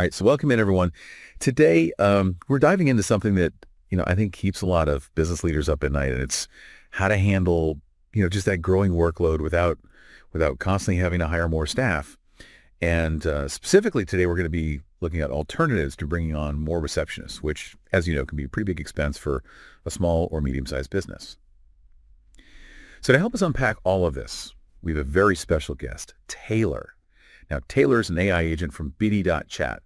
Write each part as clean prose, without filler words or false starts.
All right, so welcome in everyone. Today, we're diving into something that, I think keeps a lot of business leaders up at night, and it's how to handle, just that growing workload without constantly having to hire more staff. And specifically today, we're going to be looking at alternatives to bringing on more receptionists, which, as you know, can be a pretty big expense for a small or medium-sized business. So to help us unpack all of this, we have a very special guest, Taylor. Now, Taylor is an AI agent from Biddy.chat.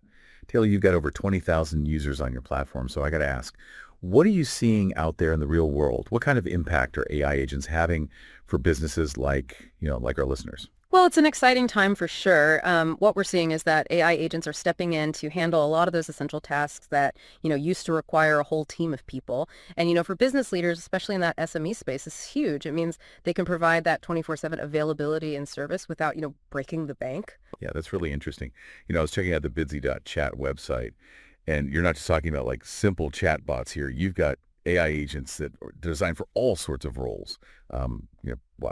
Taylor, you've got over 20,000 users on your platform, so I got to ask, what are you seeing out there in the real world? What kind of impact are AI agents having for businesses like our listeners? Well, it's an exciting time for sure. What we're seeing is that AI agents are stepping in to handle a lot of those essential tasks that, used to require a whole team of people. And, for business leaders, especially in that SME space, it's huge. It means they can provide that 24/7 availability and service without, breaking the bank. Yeah, that's really interesting. I was checking out the Bidsy.chat website, and you're not just talking about like simple chat bots here. You've got AI agents that are designed for all sorts of roles.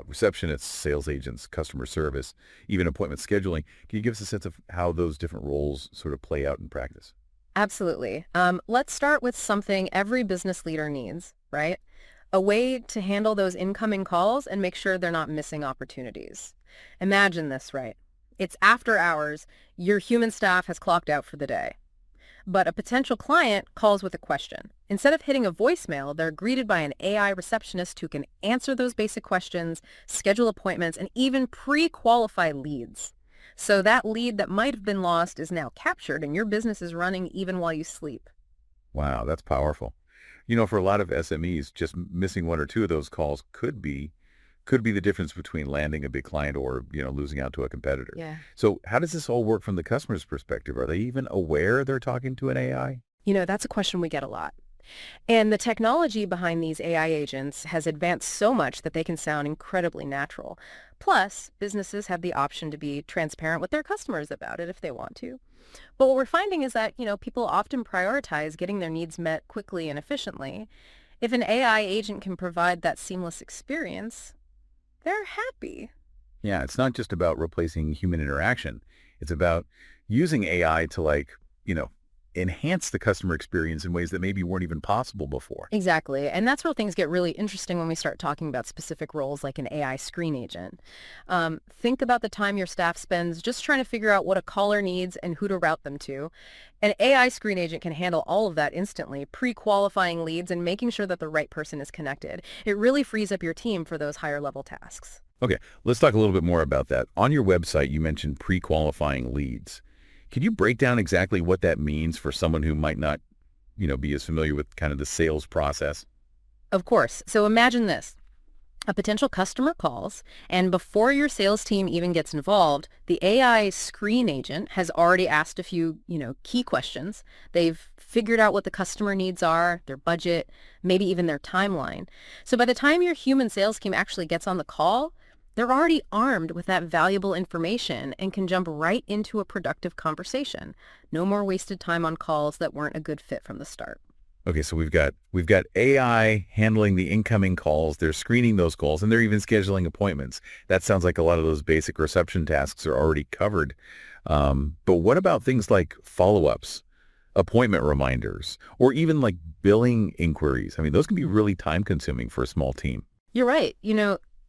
Receptionists, sales agents, customer service, even appointment scheduling. Can you give us a sense of how those different roles sort of play out in practice? Absolutely. Let's start with something every business leader needs, right? A way to handle those incoming calls and make sure they're not missing opportunities. Imagine this, right? It's after hours. Your human staff has clocked out for the day. But a potential client calls with a question. Instead of hitting a voicemail, they're greeted by an AI receptionist who can answer those basic questions, schedule appointments, and even pre-qualify leads. So that lead that might have been lost is now captured and your business is running even while you sleep. Wow, that's powerful. For a lot of SMEs, just missing one or two of those calls could be the difference between landing a big client or, losing out to a competitor. Yeah. So how does this all work from the customer's perspective? Are they even aware they're talking to an AI? That's a question we get a lot. And the technology behind these AI agents has advanced so much that they can sound incredibly natural. Plus, businesses have the option to be transparent with their customers about it if they want to. But what we're finding is that, people often prioritize getting their needs met quickly and efficiently. If an AI agent can provide that seamless experience, they're happy. Yeah, it's not just about replacing human interaction. It's about using AI to enhance the customer experience in ways that maybe weren't even possible before. Exactly. And that's where things get really interesting when we start talking about specific roles like an AI screen agent. Think about the time your staff spends just trying to figure out what a caller needs and who to route them to. An AI screen agent can handle all of that instantly, pre-qualifying leads and making sure that the right person is connected. It really frees up your team for those higher level tasks. Okay, let's talk a little bit more about that. On your website, you mentioned pre-qualifying leads. Could you break down exactly what that means for someone who might not, be as familiar with kind of the sales process? Of course. So imagine this. A potential customer calls, and before your sales team even gets involved, the AI screen agent has already asked a few, key questions. They've figured out what the customer needs are, their budget, maybe even their timeline. So by the time your human sales team actually gets on the call, they're already armed with that valuable information and can jump right into a productive conversation. No more wasted time on calls that weren't a good fit from the start. Okay, so we've got AI handling the incoming calls. They're screening those calls, and they're even scheduling appointments. That sounds like a lot of those basic reception tasks are already covered. But what about things like follow-ups, appointment reminders, or even like billing inquiries? I mean, those can be really time-consuming for a small team. You're right.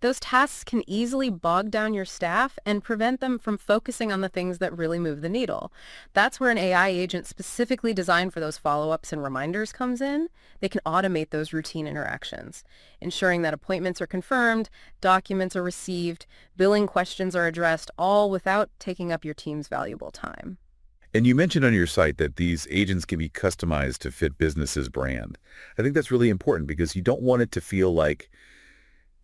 Those tasks can easily bog down your staff and prevent them from focusing on the things that really move the needle. That's where an AI agent specifically designed for those follow-ups and reminders comes in. They can automate those routine interactions, ensuring that appointments are confirmed, documents are received, billing questions are addressed, all without taking up your team's valuable time. And you mentioned on your site that these agents can be customized to fit business's brand. I think that's really important because you don't want it to feel like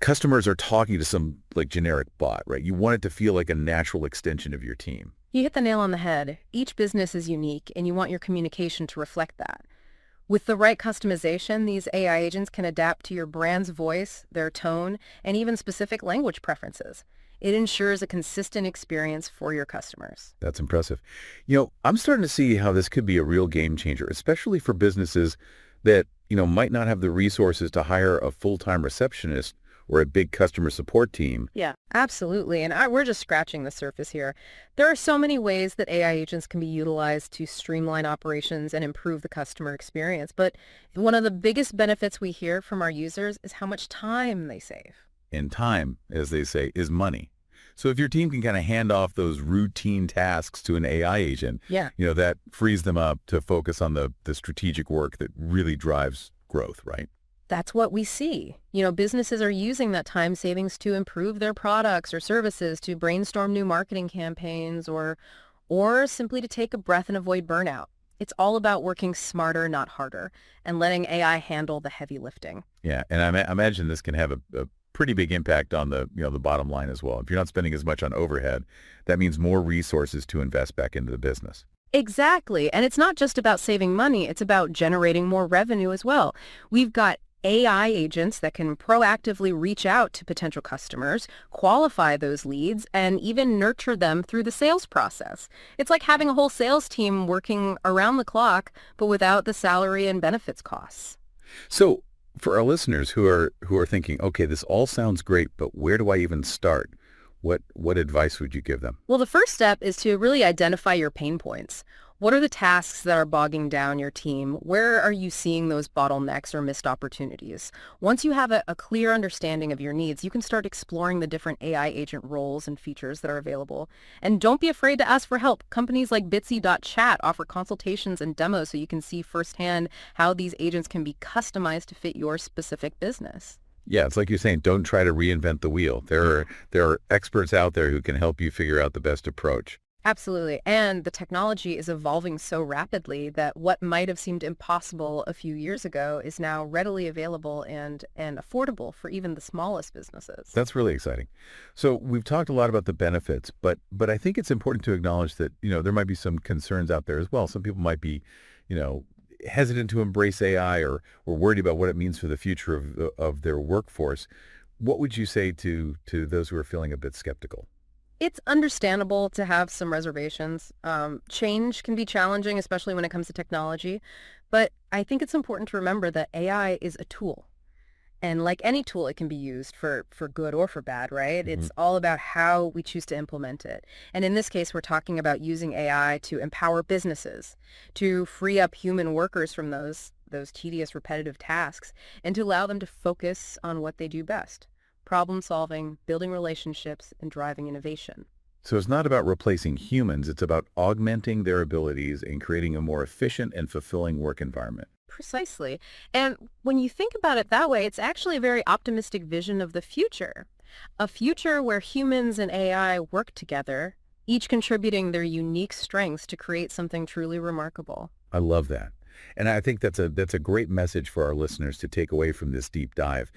customers are talking to some like generic bot, right? You want it to feel like a natural extension of your team. You hit the nail on the head. Each business is unique, and you want your communication to reflect that. With the right customization, these AI agents can adapt to your brand's voice, their tone, and even specific language preferences. It ensures a consistent experience for your customers. That's impressive. I'm starting to see how this could be a real game changer, especially for businesses that, might not have the resources to hire a full-time receptionist or a big customer support team. Yeah, absolutely. And we're just scratching the surface here. There are so many ways that AI agents can be utilized to streamline operations and improve the customer experience. But one of the biggest benefits we hear from our users is how much time they save. And time, as they say, is money. So if your team can kind of hand off those routine tasks to an AI agent, Yeah. that frees them up to focus on the strategic work that really drives growth, right? That's what we see. Businesses are using that time savings to improve their products or services, to brainstorm new marketing campaigns, or simply to take a breath and avoid burnout. It's all about working smarter, not harder, and letting AI handle the heavy lifting. Yeah, and I imagine this can have a pretty big impact on the bottom line as well. If you're not spending as much on overhead, that means more resources to invest back into the business. Exactly. And it's not just about saving money. It's about generating more revenue as well. We've got AI agents that can proactively reach out to potential customers, qualify those leads, and even nurture them through the sales process. It's like having a whole sales team working around the clock, but without the salary and benefits costs. So for our listeners who are thinking, okay, this all sounds great, but where do I even start? What advice would you give them? Well, the first step is to really identify your pain points. What are the tasks that are bogging down your team? Where are you seeing those bottlenecks or missed opportunities? Once you have a clear understanding of your needs, you can start exploring the different AI agent roles and features that are available. And don't be afraid to ask for help. Companies like Bitsy.chat offer consultations and demos so you can see firsthand how these agents can be customized to fit your specific business. Yeah, it's like you're saying, don't try to reinvent the wheel. There are experts out there who can help you figure out the best approach. Absolutely. And the technology is evolving so rapidly that what might have seemed impossible a few years ago is now readily available and affordable for even the smallest businesses. That's really exciting. So we've talked a lot about the benefits, but I think it's important to acknowledge that, there might be some concerns out there as well. Some people might be, hesitant to embrace AI or worried about what it means for the future of their workforce. What would you say to those who are feeling a bit skeptical? It's understandable to have some reservations. Change can be challenging, especially when it comes to technology. But I think it's important to remember that AI is a tool. And like any tool, it can be used for good or for bad, right? Hmm. It's all about how we choose to implement it. And in this case, we're talking about using AI to empower businesses, to free up human workers from those tedious, repetitive tasks, and to allow them to focus on what they do best: problem solving, building relationships, and driving innovation. So it's not about replacing humans. It's about augmenting their abilities and creating a more efficient and fulfilling work environment. Precisely. And when you think about it that way, it's actually a very optimistic vision of the future. A future where humans and AI work together, each contributing their unique strengths to create something truly remarkable. I love that. And I think that's a great message for our listeners to take away from this deep dive.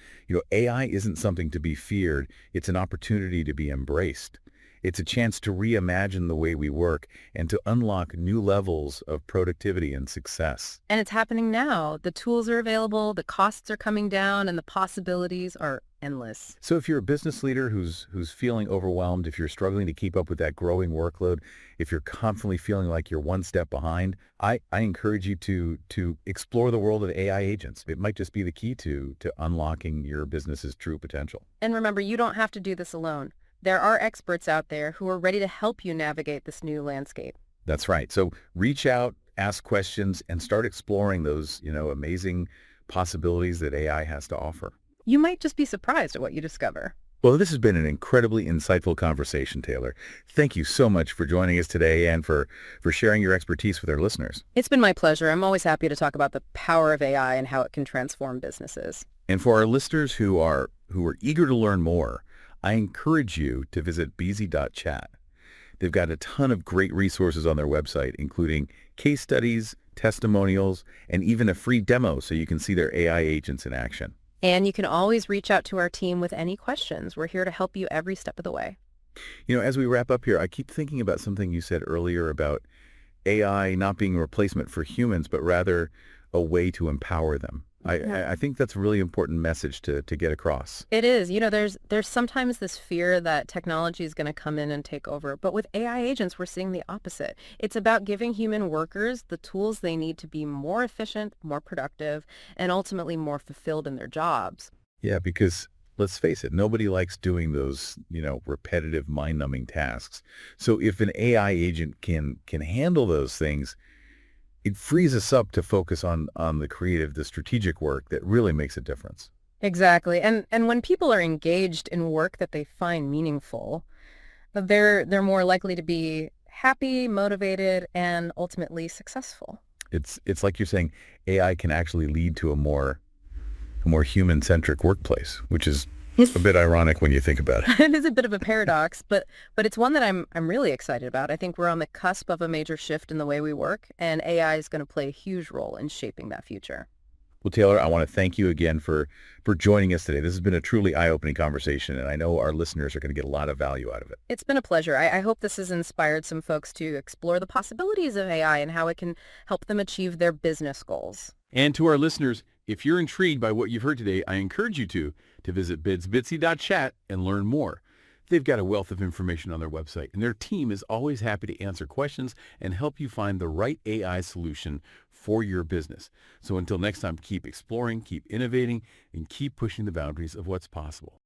AI isn't something to be feared. It's an opportunity to be embraced. It's a chance to reimagine the way we work and to unlock new levels of productivity and success. And it's happening now. The tools are available, the costs are coming down, and the possibilities are endless. So if you're a business leader who's feeling overwhelmed, if you're struggling to keep up with that growing workload, if you're constantly feeling like you're one step behind, I encourage you to explore the world of AI agents. It might just be the key to unlocking your business's true potential. And remember, you don't have to do this alone. There are experts out there who are ready to help you navigate this new landscape. That's right. So reach out, ask questions, and start exploring those, amazing possibilities that AI has to offer. You might just be surprised at what you discover. Well, this has been an incredibly insightful conversation, Taylor. Thank you so much for joining us today and for sharing your expertise with our listeners. It's been my pleasure. I'm always happy to talk about the power of AI and how it can transform businesses. And for our listeners who are eager to learn more, I encourage you to visit Beezy.chat. They've got a ton of great resources on their website, including case studies, testimonials, and even a free demo so you can see their AI agents in action. And you can always reach out to our team with any questions. We're here to help you every step of the way. As we wrap up here, I keep thinking about something you said earlier about AI not being a replacement for humans, but rather a way to empower them. Yeah. I think that's a really important message to get across. It is. There's sometimes this fear that technology is going to come in and take over. But with AI agents, we're seeing the opposite. It's about giving human workers the tools they need to be more efficient, more productive, and ultimately more fulfilled in their jobs. Yeah, because Let's face it, nobody likes doing those, repetitive, mind-numbing tasks. So if an AI agent can handle those things, it frees us up to focus on the creative, the strategic work that really makes a difference. Exactly. And when people are engaged in work that they find meaningful, they're more likely to be happy, motivated, and ultimately successful. It's like you're saying AI can actually lead to a more human-centric workplace, which is a bit ironic when you think about it. It is a bit of a paradox, but it's one that I'm really excited about. I think we're on the cusp of a major shift in the way we work, and AI is going to play a huge role in shaping that future. Well, Taylor, I want to thank you again for joining us today. This has been a truly eye-opening conversation, and I know our listeners are going to get a lot of value out of it. It's been a pleasure. I hope this has inspired some folks to explore the possibilities of AI and how it can help them achieve their business goals. And to our listeners, if you're intrigued by what you've heard today, I encourage you to visit bidsbitsy.chat and learn more. They've got a wealth of information on their website, and their team is always happy to answer questions and help you find the right AI solution for your business. So until next time, keep exploring, keep innovating, and keep pushing the boundaries of what's possible.